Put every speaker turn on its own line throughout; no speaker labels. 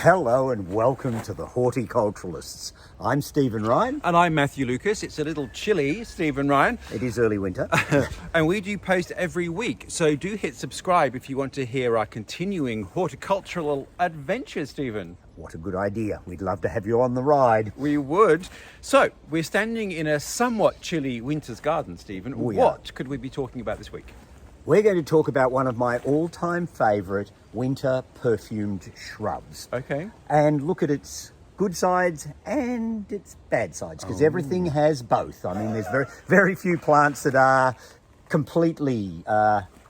Hello and welcome to the Horti-Culturalists. I'm Stephen Ryan.
And I'm Matthew Lucas. It's a little chilly, Stephen Ryan.
It is early winter.
And we do post every week. So do hit subscribe if you want to hear our continuing horticultural adventures, Stephen.
What a good idea. We'd love to have you on the ride.
We would. So we're standing in a somewhat chilly winter's garden, Stephen. What could we be talking about this week?
We're going to talk about one of my all-time favourite winter perfumed shrubs.
Okay.
And look at its good sides and its bad sides, because everything has both. I mean, there's very, very few plants that are completely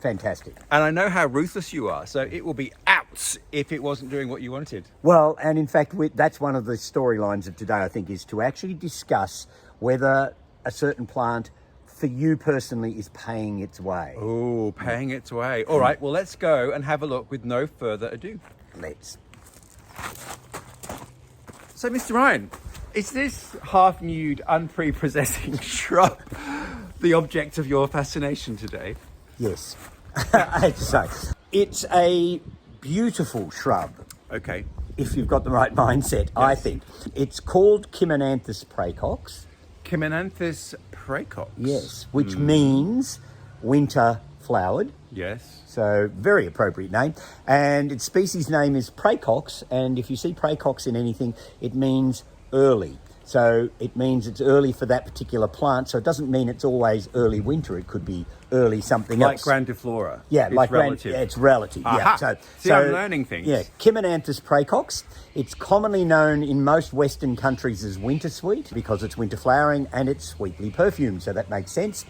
fantastic.
And I know how ruthless you are, so it will be out if it wasn't doing what you wanted.
Well, and in fact, that's one of the storylines of today, I think, is to actually discuss whether a certain plant for you personally is paying its way.
Oh, paying its way. All right, well, let's go and have a look with no further ado.
Let's.
So, Mr. Ryan, is this half-nude, unprepossessing shrub the object of your fascination today?
Yes, I have to say. It's a beautiful shrub.
Okay.
If you've got the right mindset, yes. I think. It's called Chimonanthus praecox.
Chimonanthus praecox.
Yes, which means winter flowered.
Yes.
So very appropriate name. And its species name is praecox. And if you see praecox in anything, it means early. So it means it's early for that particular plant. So it doesn't mean it's always early winter. It could be early something else.
Like grandiflora.
Yeah,
it's
like
relative.
It's relative.
Aha.
Yeah.
So I'm learning things.
Yeah, Chimonanthus praecox. It's commonly known in most Western countries as Wintersweet because it's winter flowering and it's sweetly perfumed. So that makes sense.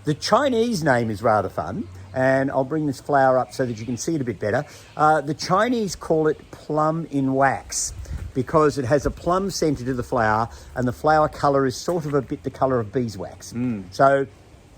The Chinese name is rather fun, and I'll bring this flower up so that you can see it a bit better. The Chinese call it plum in wax, because it has a plum centre to the flower, and the flower colour is sort of a bit the colour of beeswax. So,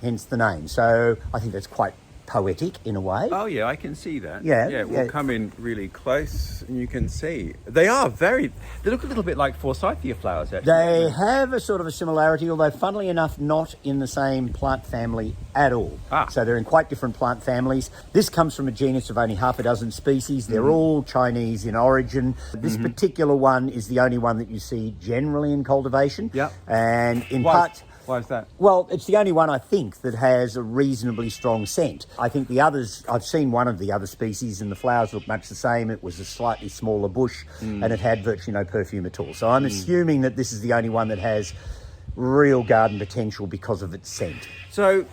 hence the name. So, I think that's quite poetic in a way.
Oh, yeah, I can see that.
Yeah.
We'll come in really close, and you can see. They look a little bit like forsythia flowers, actually.
They have a sort of a similarity, although funnily enough, not in the same plant family at all. So they're in quite different plant families. This comes from a genus of only half a dozen species. They're all Chinese in origin. This particular one is the only one that you see generally in cultivation.
Yeah.
And in part...
Why is that?
Well, it's the only one, I think, that has a reasonably strong scent. I think the others, I've seen one of the other species and the flowers look much the same. It was a slightly smaller bush and it had virtually no perfume at all. So I'm assuming that this is the only one that has real garden potential because of its scent.
So,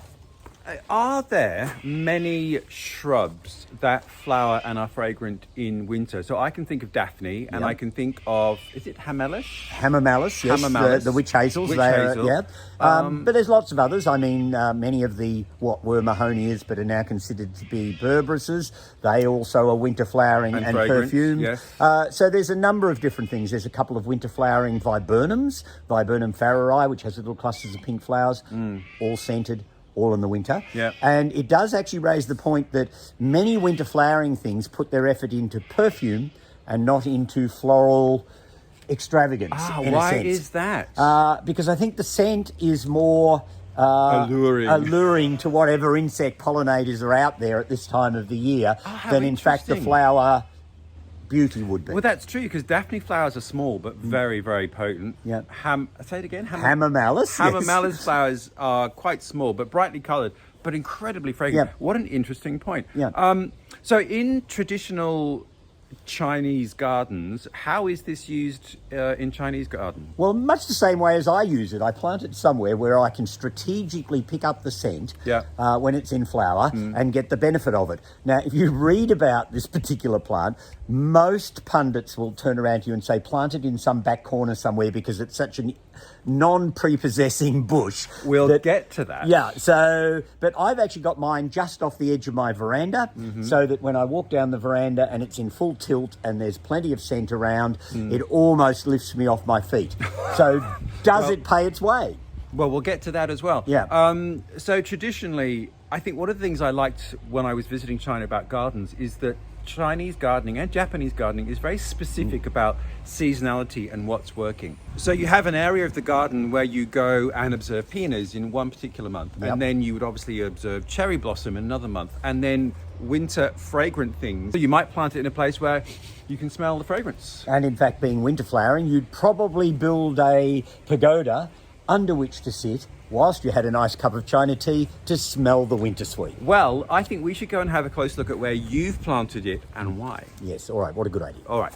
are there many shrubs that flower and are fragrant in winter? So I can think of Daphne, and I can think of, is it Hamamelis?
Hamamelis, yes,
Hamamelis.
The witch hazels. But there's lots of others. I mean, many of the, what were Mahonias, but are now considered to be Berberuses. They also are winter flowering and perfumed.
Yes.
So there's a number of different things. There's a couple of winter flowering viburnums, Viburnum farreri, which has little clusters of pink flowers, all scented, all in the winter.
Yeah.
And it does actually raise the point that many winter flowering things put their effort into perfume and not into floral extravagance. In
why
a sense.
is that?
Because I think the scent is more alluring to whatever insect pollinators are out there at this time of the year than in fact the flower beauty would be.
Well, that's true, because Daphne flowers are small but very, very potent.
Yeah.
Say it again.
Hamamelis.
Hamamelis flowers are quite small but brightly coloured, but incredibly fragrant.
Yeah.
What an interesting point.
Yeah.
So in traditional Chinese gardens, how is this used in Chinese garden?
Well, much the same way as I use it. I plant it somewhere where I can strategically pick up the scent when it's in flower and get the benefit of it. Now, if you read about this particular plant, most pundits will turn around to you and say, plant it in some back corner somewhere because it's such a non-prepossessing bush.
We'll get to that.
Yeah, so, but I've actually got mine just off the edge of my veranda so that when I walk down the veranda and it's in full tilt and there's plenty of scent around, it almost lifts me off my feet. So does it pay its way?
Well, we'll get to that as well.
Yeah.
So traditionally, I think one of the things I liked when I was visiting China about gardens is that Chinese gardening and Japanese gardening is very specific about seasonality and what's working. So you have an area of the garden where you go and observe peonies in one particular month,
Yep.
and then you would obviously observe cherry blossom in another month, and then winter fragrant things. So you might plant it in a place where you can smell the fragrance.
And in fact, being winter flowering, you'd probably build a pagoda under which to sit whilst you had a nice cup of China tea to smell the Wintersweet.
Well, I think we should go and have a close look at where you've planted it and why.
Yes, all right, what a good idea.
All right.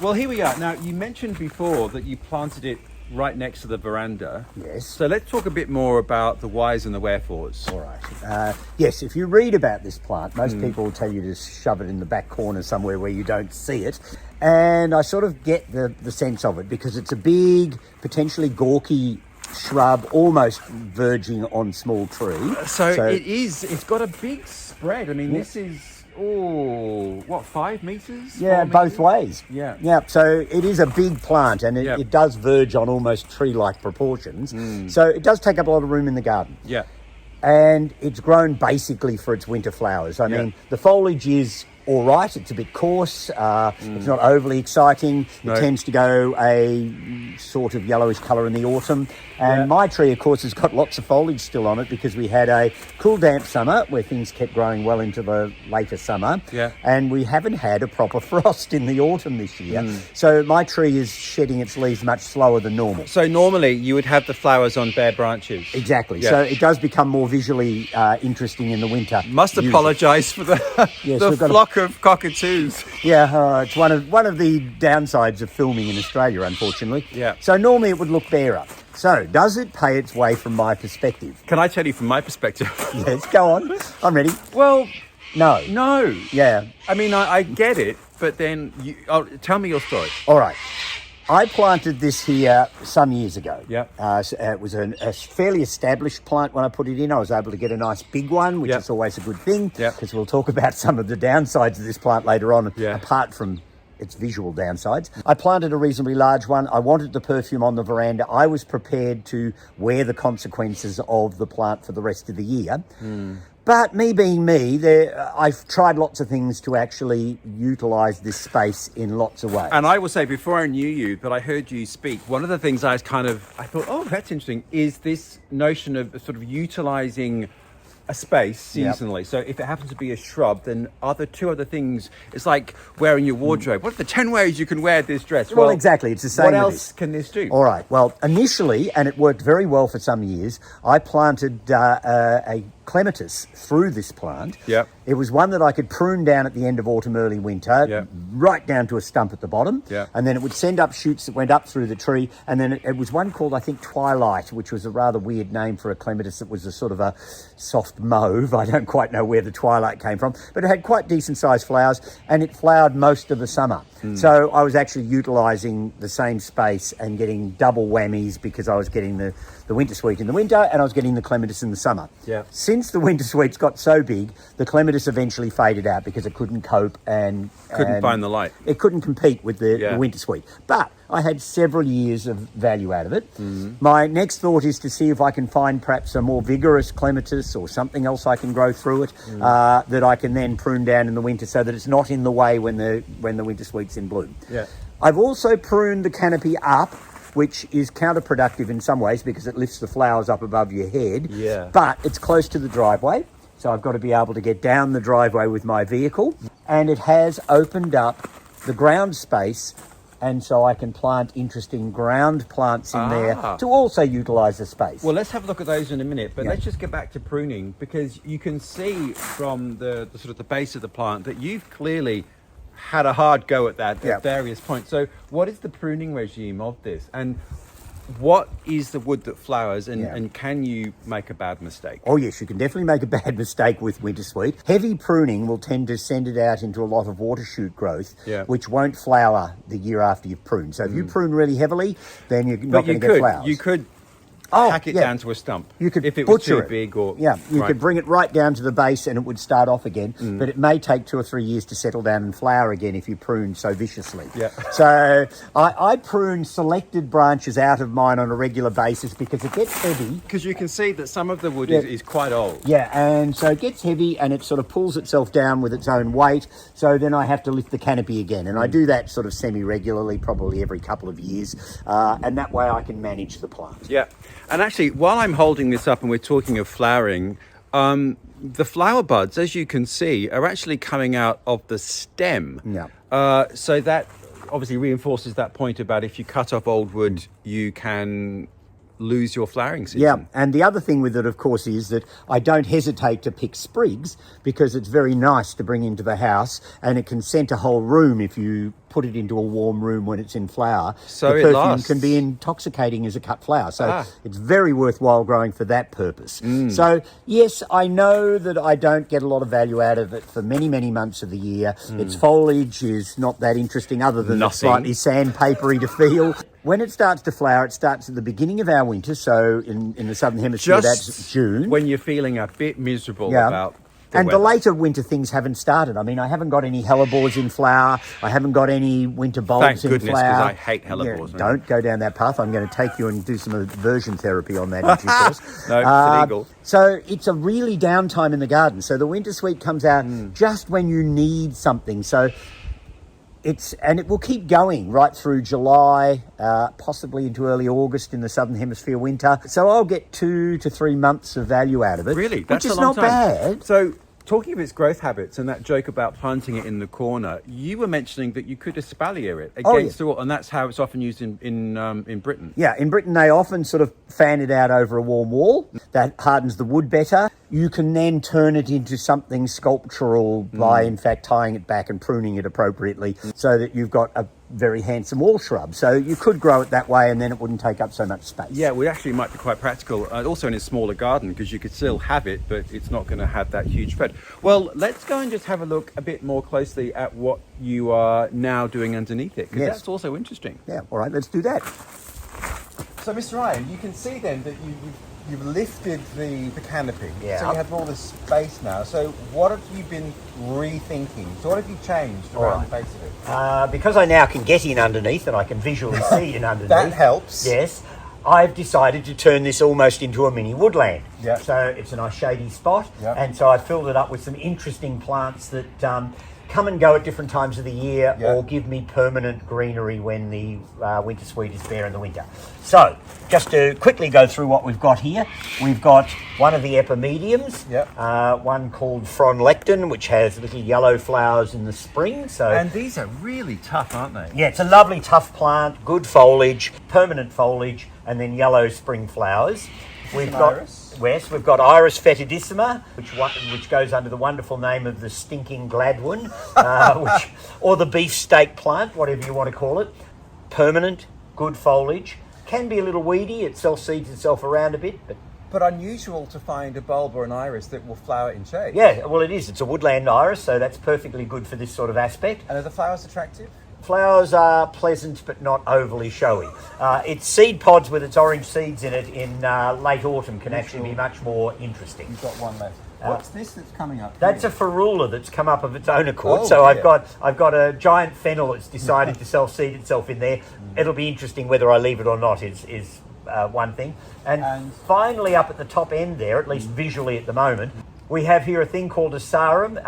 Well, here we are. Now, you mentioned before that you planted it right next to the veranda.
Yes.
So let's talk a bit more about the whys and the wherefores.
All right. Yes, if you read about this plant, most people will tell you to shove it in the back corner somewhere where you don't see it. And I sort of get the sense of it because it's a big, potentially gawky shrub, almost verging on small tree.
So it is. It's got a big spread. I mean, this is, 5 meters?
Yeah,
4
both
meters?
ways.
Yeah.
Yeah, so it is a big plant and
Yep.
it does verge on almost tree-like proportions. So it does take up a lot of room in the garden.
Yeah.
And it's grown basically for its winter flowers. I mean, the foliage is all right. It's a bit coarse. It's not overly exciting. It tends to go a sort of yellowish colour in the autumn. And my tree, of course, has got lots of foliage still on it because we had a cool, damp summer where things kept growing well into the later summer.
Yeah.
And we haven't had a proper frost in the autumn this year. So my tree is shedding its leaves much slower than normal.
So normally you would have the flowers on bare branches.
Exactly.
Yeah.
So it does become more visually interesting in the winter.
Must
usually.
apologise for the,
Yes,
the
we've got a-
flock of cockatoos.
Yeah, it's one of the downsides of filming in Australia, unfortunately.
Yeah.
So normally it would look barer. So does it pay its way from my perspective?
Can I tell you from my perspective?
Yes, go on. I'm ready.
Well,
No.
no.
Yeah.
I mean, I get it, but then tell me your story.
All right. I planted this here some years ago.
Yeah.
It was a fairly established plant when I put it in. I was able to get a nice big one, which
Yeah.
is always a good thing.
Yeah.
Because we'll talk about some of the downsides of this plant later on,
Yeah.
apart from its visual downsides. I planted a reasonably large one. I wanted the perfume on the veranda. I was prepared to wear the consequences of the plant for the rest of the year. But me being me, I've tried lots of things to actually utilise this space in lots of ways.
And I will say, before I knew you, but I heard you speak, one of the things I thought, oh, that's interesting, is this notion of sort of utilising a space
Yep.
seasonally. So if it happens to be a shrub, then are there two other things? It's like wearing your wardrobe. What are the 10 ways you can wear this dress?
Well, exactly. It's the same
What
with
else
this.
can this do?
All right. Well, initially, and it worked very well for some years, I planted a clematis through this plant.
Yep.
It was one that I could prune down at the end of autumn, early winter,
Yep.
right down to a stump at the bottom.
Yep.
And then it would send up shoots that went up through the tree. And then it was one called, I think, Twilight, which was a rather weird name for a clematis that was a sort of a soft mauve. I don't quite know where the twilight came from, but it had quite decent sized flowers and it flowered most of the summer. So I was actually utilising the same space and getting double whammies because I was getting the Wintersweet in the winter and I was getting the clematis in the summer.
Yeah.
Since the Wintersweets got so big, the clematis eventually faded out because it couldn't cope and
Couldn't find the light.
It couldn't compete with the
Yeah.
Wintersweet. But I had several years of value out of it. My next thought is to see if I can find perhaps a more vigorous clematis or something else I can grow through it that I can then prune down in the winter so that it's not in the way when the Wintersweet's in bloom.
Yeah.
I've also pruned the canopy up, which is counterproductive in some ways because it lifts the flowers up above your head.
Yeah.
But it's close to the driveway, so I've got to be able to get down the driveway with my vehicle. And it has opened up the ground space, and so I can plant interesting ground plants in there to also utilise the space.
Well, let's have a look at those in a minute, but
Yeah.
let's just get back to pruning because you can see from the sort of the base of the plant that you've clearly had a hard go at that
Yeah.
at various points. So what is the pruning regime of this? And what is the wood that flowers and can you make a bad mistake?
Oh yes, you can definitely make a bad mistake with Wintersweet. Heavy pruning will tend to send it out into a lot of water shoot growth, which won't flower the year after you've pruned. So if you prune really heavily, then you're not going to get flowers.
You could hack it down to a stump.
You could
if it was
butcher
too big or
you could bring it right down to the base and it would start off again. But it may take 2 or 3 years to settle down and flower again if you prune so viciously.
Yeah.
So I prune selected branches out of mine on a regular basis because it gets heavy.
Because you can see that some of the wood is quite old.
Yeah, and so it gets heavy and it sort of pulls itself down with its own weight. So then I have to lift the canopy again. And I do that sort of semi-regularly, probably every couple of years. And that way I can manage the plant.
Yeah. And actually, while I'm holding this up and we're talking of flowering, the flower buds, as you can see, are actually coming out of the stem.
Yeah.
So that obviously reinforces that point about if you cut off old wood, you can lose your flowering season.
Yeah, and the other thing with it, of course, is that I don't hesitate to pick sprigs because it's very nice to bring into the house and it can scent a whole room if you put it into a warm room when it's in flower.
So
the
it
perfume
lasts.
can be intoxicating as a cut flower. So it's very worthwhile growing for that purpose. So, yes, I know that I don't get a lot of value out of it for many, many months of the year. Its foliage is not that interesting other than it's slightly sandpapery to feel. When it starts to flower, it starts at the beginning of our winter. So in the Southern Hemisphere, that's June.
When you're feeling a bit miserable about
the later winter things haven't started. I mean, I haven't got any hellebores in flower. I haven't got any winter bulbs
Thank
in
goodness,
flower.
because I hate hellebores.
Don't go down that path. I'm going to take you and do some aversion therapy on that in due course.
No, it's illegal.
So it's a really downtime in the garden. So the Wintersweet comes out just when you need something. So it will keep going right through July, possibly into early August in the Southern Hemisphere winter. So I'll get 2 to 3 months of value out of it.
Really? That's
which is
a long
not
time.
bad.
So, talking of its growth habits and that joke about planting it in the corner, you were mentioning that you could espalier it against the wall, and that's how it's often used in Britain.
Yeah, in Britain they often sort of fan it out over a warm wall. That hardens the wood better. You can then turn it into something sculptural by, in fact, tying it back and pruning it appropriately so that you've got a very handsome wall shrub. So you could grow it that way and then it wouldn't take up so much space.
Yeah, well, actually might be quite practical, also in a smaller garden, because you could still have it, but it's not going to have that huge spread. Well, let's go and just have a look a bit more closely at what you are now doing underneath it, because that's also interesting.
Yeah, all right, let's do that.
So, Mr. Ryan, you can see then that you've lifted the canopy, so you have all this space now. So what have you been rethinking? So what have you changed around the face of it?
Because I now can get in underneath and I can visually see in underneath.
That helps.
Yes. I've decided to turn this almost into a mini woodland.
Yeah.
So it's a nice shady spot.
Yeah.
And so I filled it up with some interesting plants that come and go at different times of the year or give me permanent greenery when the Wintersweet is there in the winter. So, just to quickly go through what we've got here, we've got one of the epimediums, one called Fronlectin, which has little yellow flowers in the spring.
And these are really tough, aren't they?
Yeah, it's a lovely tough plant, good foliage, permanent foliage, and then yellow spring flowers. We've got Iris fetidissima, which goes under the wonderful name of the stinking Gladwin, or the beefsteak plant, whatever you want to call it. Permanent, good foliage. Can be a little weedy. It self-seeds itself around a bit,
but unusual to find a bulb or an iris that will flower in shade.
Yeah, well, it is. It's a woodland iris, so that's perfectly good for this sort of aspect.
And are the flowers attractive?
Flowers are pleasant but not overly showy. Its seed pods with its orange seeds in it in late autumn can actually be much more interesting.
You've got one left. What's this that's coming up?
That's a ferula that's come up of its own accord. I've got a giant fennel that's decided to self-seed itself in there. It'll be interesting whether I leave it or not is one thing. And finally up at the top end there, at least visually at the moment, we have here a thing called a sarum,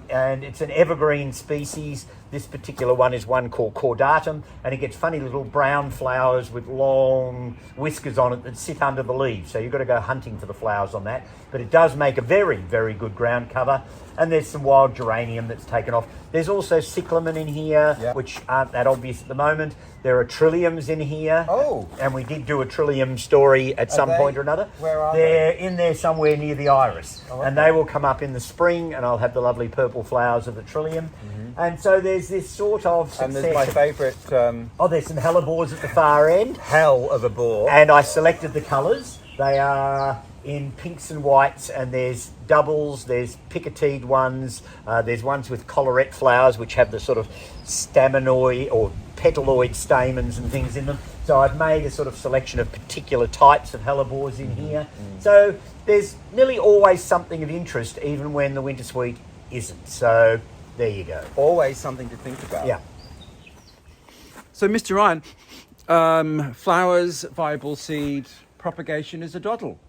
and it's an evergreen species. This particular one is one called cordatum, and it gets funny little brown flowers with long whiskers on it that sit under the leaves. So you've got to go hunting for the flowers on that. But it does make a very, very good ground cover. And there's some wild geranium that's taken off. There's also cyclamen in here, which aren't that obvious at the moment. There are trilliums in here.
Oh.
And we did do a trillium story at some point or another.
Where are
They're in there somewhere near the iris. Oh, okay. And they will come up in the spring, and I'll have the lovely purple flowers of the trillium. And so there's this sort of succession.
And there's my favourite...
there's some hellebores at the far end.
Hell of a boar.
And I selected the colours. They are in pinks and whites, and there's doubles, there's picoteed ones, there's ones with collarette flowers, which have the sort of staminoi or petaloid stamens and things in them. So I've made a sort of selection of particular types of hellebores in here. So there's nearly always something of interest, even when the Wintersweet isn't. So there you go.
Always something to think about.
Yeah.
So, Mr. Ryan, flowers, viable seed, propagation is a doddle.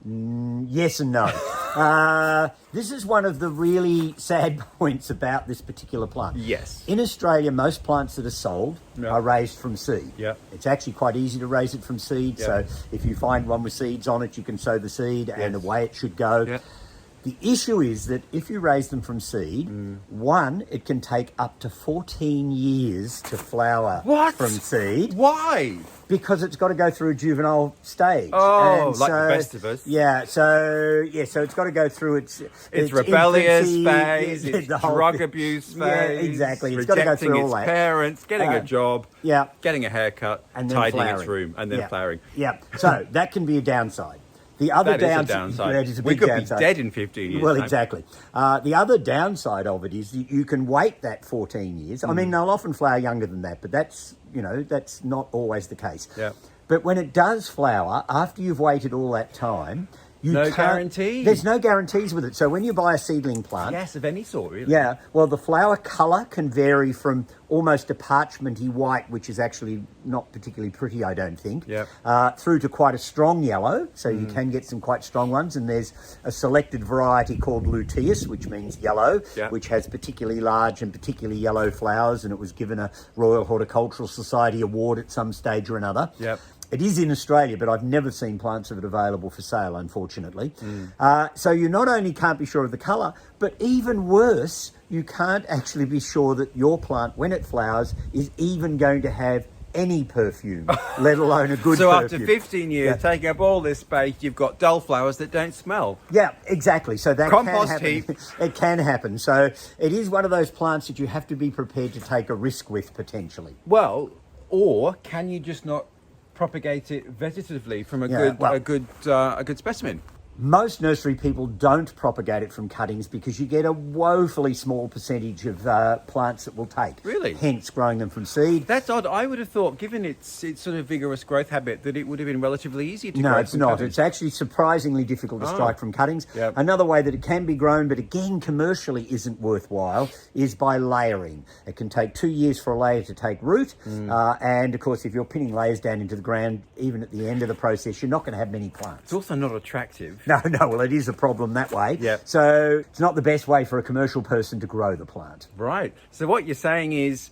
Yes and no. This is one of the really sad points about this particular plant.
Yes.
In Australia, most plants that are sold are raised from seed.
Yep.
It's actually quite easy to raise it from seed.
Yep.
So if you find one with seeds on it, you can sow the seed and away it should go.
Yep.
The issue is that if you raise them from seed, one, it can take up to 14 years to flower from seed.
Why?
Because it's got to go through a juvenile stage.
Oh,
and
like the best of us.
Yeah, so it's got to go through its
rebellious
infancy,
phase, its
the whole
drug
thing.
abuse phase.
Yeah, exactly. It's got to go through all
its
that.
parents, getting a job, getting a haircut,
and then
tidying
flowering.
its room, and then flowering.
Yeah, so that can be a downside. The other
downside.
That is a big
we could
downside.
be dead in 15 years.
Well,
time.
exactly. The other downside of it is that you can wait that 14 years. I mean, they'll often flower younger than that, but that's not always the case.
Yeah.
But when it does flower, after you've waited all that time,
No guarantee.
There's no guarantees with it. So when you buy a seedling plant,
Yes, of any sort, really.
yeah, well, the flower colour can vary from almost a parchmenty white, which is actually not particularly pretty, I don't think, through to quite a strong yellow. So you can get some quite strong ones. And there's a selected variety called luteus, which means yellow, which has particularly large and particularly yellow flowers. And it was given a Royal Horti-Cultural Society award at some stage or another.
Yep.
It is in Australia, but I've never seen plants of it available for sale, unfortunately. So you not only can't be sure of the colour, but even worse, you can't actually be sure that your plant, when it flowers, is even going to have any perfume, let alone a good
so
perfume.
after 15 years, taking up all this space, you've got dull flowers that don't smell.
Yeah, exactly. So that
Compost
can happen.
heap.
It can happen. So it is one of those plants that you have to be prepared to take a risk with, potentially.
Well, or can you just not propagate it vegetatively from a good specimen?
Most nursery people don't propagate it from cuttings because you get a woefully small percentage of plants that will take.
Really?
Hence growing them from seed.
That's odd. I would have thought, given its sort of vigorous growth habit, that it would have been relatively easy to grow.
No, it's
from
not.
cuttings.
It's actually surprisingly difficult to strike from cuttings.
Yep.
Another way that it can be grown, but again commercially isn't worthwhile, is by layering. It can take 2 years for a layer to take root. And of course, if you're pinning layers down into the ground, even at the end of the process, you're not going to have many plants.
It's also not attractive.
No, well, it is a problem that way.
Yep.
So it's not the best way for a commercial person to grow the plant.
Right. So what you're saying is,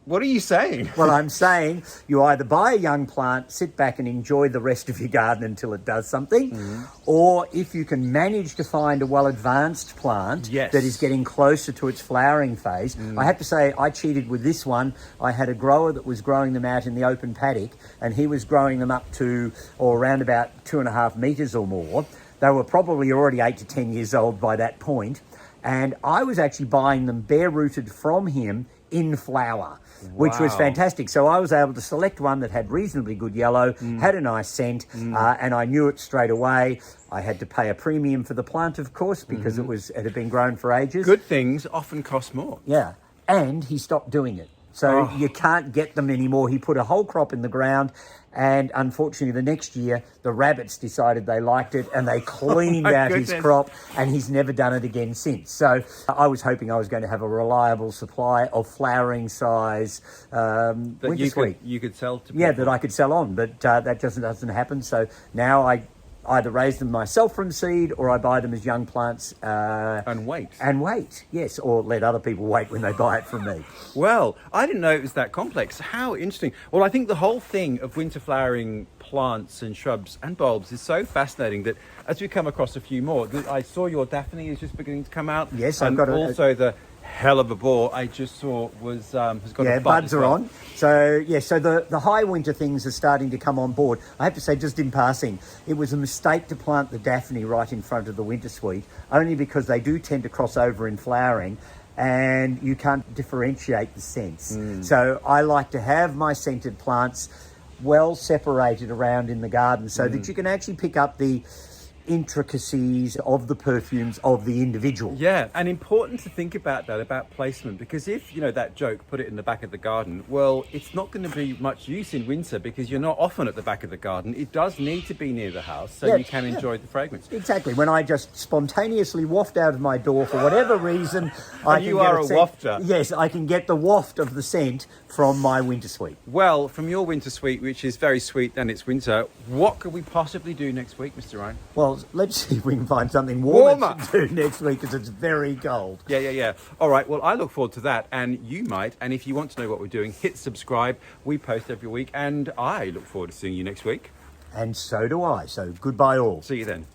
what are you saying?
Well, I'm saying you either buy a young plant, sit back and enjoy the rest of your garden until it does something, or if you can manage to find a well-advanced plant that is getting closer to its flowering phase. I have to say, I cheated with this one. I had a grower that was growing them out in the open paddock, and he was growing them up to, or around about 2.5 metres or more. They were probably already 8 to 10 years old by that point, and I was actually buying them bare-rooted from him in flower, which was fantastic. So I was able to select one that had reasonably good yellow, had a nice scent, and I knew it straight away. I had to pay a premium for the plant, of course, because it had been grown for ages.
Good things often cost more.
Yeah, and he stopped doing it. So you can't get them anymore. He put a whole crop in the ground, and unfortunately the next year the rabbits decided they liked it and they cleaned out his crop, and he's never done it again since. So I was hoping I was going to have a reliable supply of flowering size Wintersweet.
You could sell to people.
Yeah, that I could sell on, but that doesn't happen. So now I either raise them myself from seed, or I buy them as young plants.
And wait.
And wait, yes, or let other people wait when they buy it from me.
Well, I didn't know it was that complex. How interesting. Well, I think the whole thing of winter flowering plants and shrubs and bulbs is so fascinating that as we come across a few more, I saw your Daphne is just beginning to come out.
Yes,
and
I've got
also the hell of a boar I just saw was has got a bud
buds
as
are
well.
on. So the high winter things are starting to come on board. I have to say, just in passing, it was a mistake to plant the Daphne right in front of the Wintersweet, only because they do tend to cross over in flowering, and you can't differentiate the scents. So I like to have my scented plants well separated around in the garden so that you can actually pick up the intricacies of the perfumes of the individual.
Yeah, and important to think about that, about placement, because if, you know, that joke, put it in the back of the garden, well, it's not going to be much use in winter because you're not often at the back of the garden. It does need to be near the house so you can enjoy the fragrance.
Exactly. When I just spontaneously waft out of my door for whatever reason,
you are a wafter.
Yes, I can get the waft of the scent from my Wintersweet.
Well, from your Wintersweet, which is very sweet and it's winter, what could we possibly do next week, Mr. Ryan?
Well, let's see if we can find something warmer to do next week because it's very cold.
Yeah. All right, well, I look forward to that, and you might. And if you want to know what we're doing, hit subscribe. We post every week, and I look forward to seeing you next week.
And so do I. So goodbye all.
See you then.